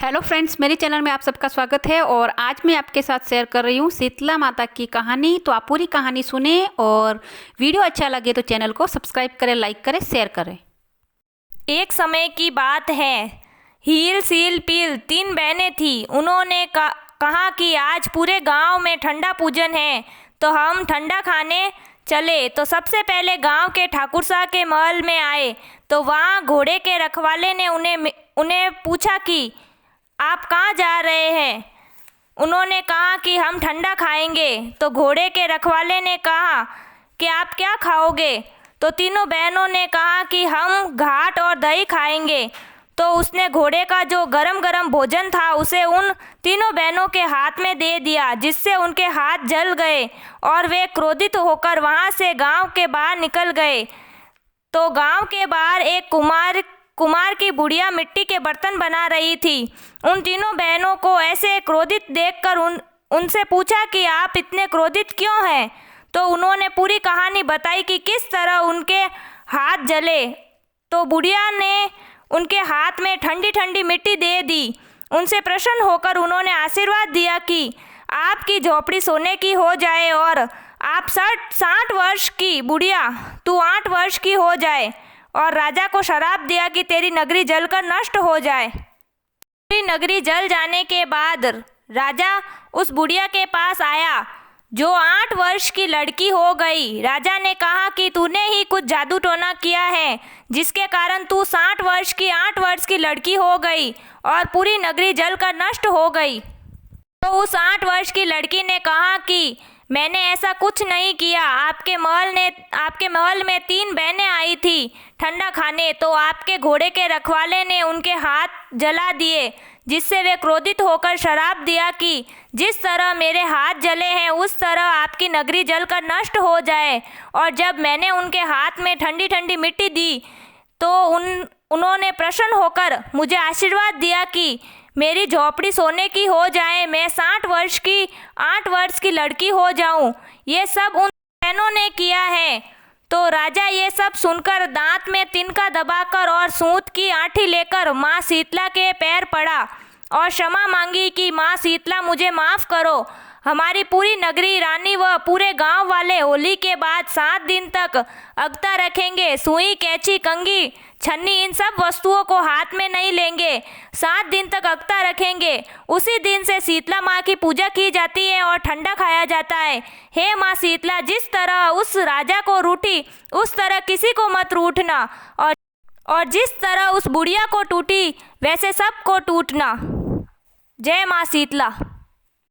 Hello friends, मेरे channel में आप सबका स्वागत है। और आज मैं आपके साथ शेयर कर रही हूँ शीतला माता की कहानी। तो आप पूरी कहानी सुने और वीडियो अच्छा लगे तो चैनल को सब्सक्राइब करें, लाइक करें, शेयर करें। एक समय की बात है। हील सील पील 3 बहनें थीं। उन्होंने कहा कि आज पूरे गांव में ठंडा पूजन है तो हम ठंडा खाने चले। तो सबसे पहले गांव के ठाकुर साहब के महल में आए तो वहाँ घोड़े के रखवाले ने उन्हें पूछा कि आप कहाँ जा रहे हैं। उन्होंने कहा कि हम ठंडा खाएंगे। तो घोड़े के रखवाले ने कहा कि आप क्या खाओगे। तो तीनों बहनों ने कहा कि हम घाट और दही खाएंगे। तो उसने घोड़े का जो गरम गरम भोजन था उसे उन तीनों बहनों के हाथ में दे दिया, जिससे उनके हाथ जल गए और वे क्रोधित होकर वहाँ से गांव के बाहर निकल गए। तो गांव के बाहर एक कुमार की बुढ़िया मिट्टी के बर्तन बना रही थी। उन तीनों बहनों को ऐसे क्रोधित देखकर उनसे पूछा कि आप इतने क्रोधित क्यों हैं। तो उन्होंने पूरी कहानी बताई कि किस तरह उनके हाथ जले। तो बुढ़िया ने उनके हाथ में ठंडी ठंडी मिट्टी दे दी। उनसे प्रसन्न होकर उन्होंने आशीर्वाद दिया कि आपकी झोपड़ी सोने की हो जाए और आप 60 वर्ष की बुढ़िया तू 8 वर्ष की हो जाए। और राजा को श्राप दिया कि तेरी नगरी जलकर नष्ट हो जाए। पूरी नगरी जल जाने के बाद राजा उस बुढ़िया के पास आया जो 8 वर्ष की लड़की हो गई। राजा ने कहा कि तूने ही कुछ जादू टोना किया है जिसके कारण तू 60 वर्ष की 8 वर्ष की लड़की हो गई और पूरी नगरी जलकर नष्ट हो गई। तो उस 8 वर्ष की लड़की ने कहा कि मैंने ऐसा कुछ नहीं किया। आपके महल में 3 बहनें आई थी ठंडा खाने, तो आपके घोड़े के रखवाले ने उनके हाथ जला दिए, जिससे वे क्रोधित होकर श्राप दिया कि जिस तरह मेरे हाथ जले हैं उस तरह आपकी नगरी जलकर नष्ट हो जाए। और जब मैंने उनके हाथ में ठंडी ठंडी मिट्टी दी तो उन्होंने प्रसन्न होकर मुझे आशीर्वाद दिया कि मेरी झोपड़ी सोने की हो जाए, मैं 60 वर्ष की 8 वर्ष की लड़की हो जाऊं। ये सब उन बहनों ने किया है। तो राजा ये सब सुनकर दांत में तिनका दबाकर और सूत की आठी लेकर माँ शीतला के पैर पड़ा और क्षमा मांगी कि माँ शीतला मुझे माफ़ करो। हमारी पूरी नगरी, रानी व पूरे गांव वाले होली के बाद 7 दिन तक अगता रखेंगे। सुई, कैंची, कंघी, छन्नी इन सब वस्तुओं को हाथ में नहीं लेंगे। 7 दिन तक अगता रखेंगे। उसी दिन से शीतला माँ की पूजा की जाती है और ठंडा खाया जाता है। हे माँ शीतला, जिस तरह उस राजा को रूठी उस तरह किसी को मत रूठना, और जिस तरह उस बुढ़िया को टूटी वैसे सबको टूटना। जय माँ शीतला।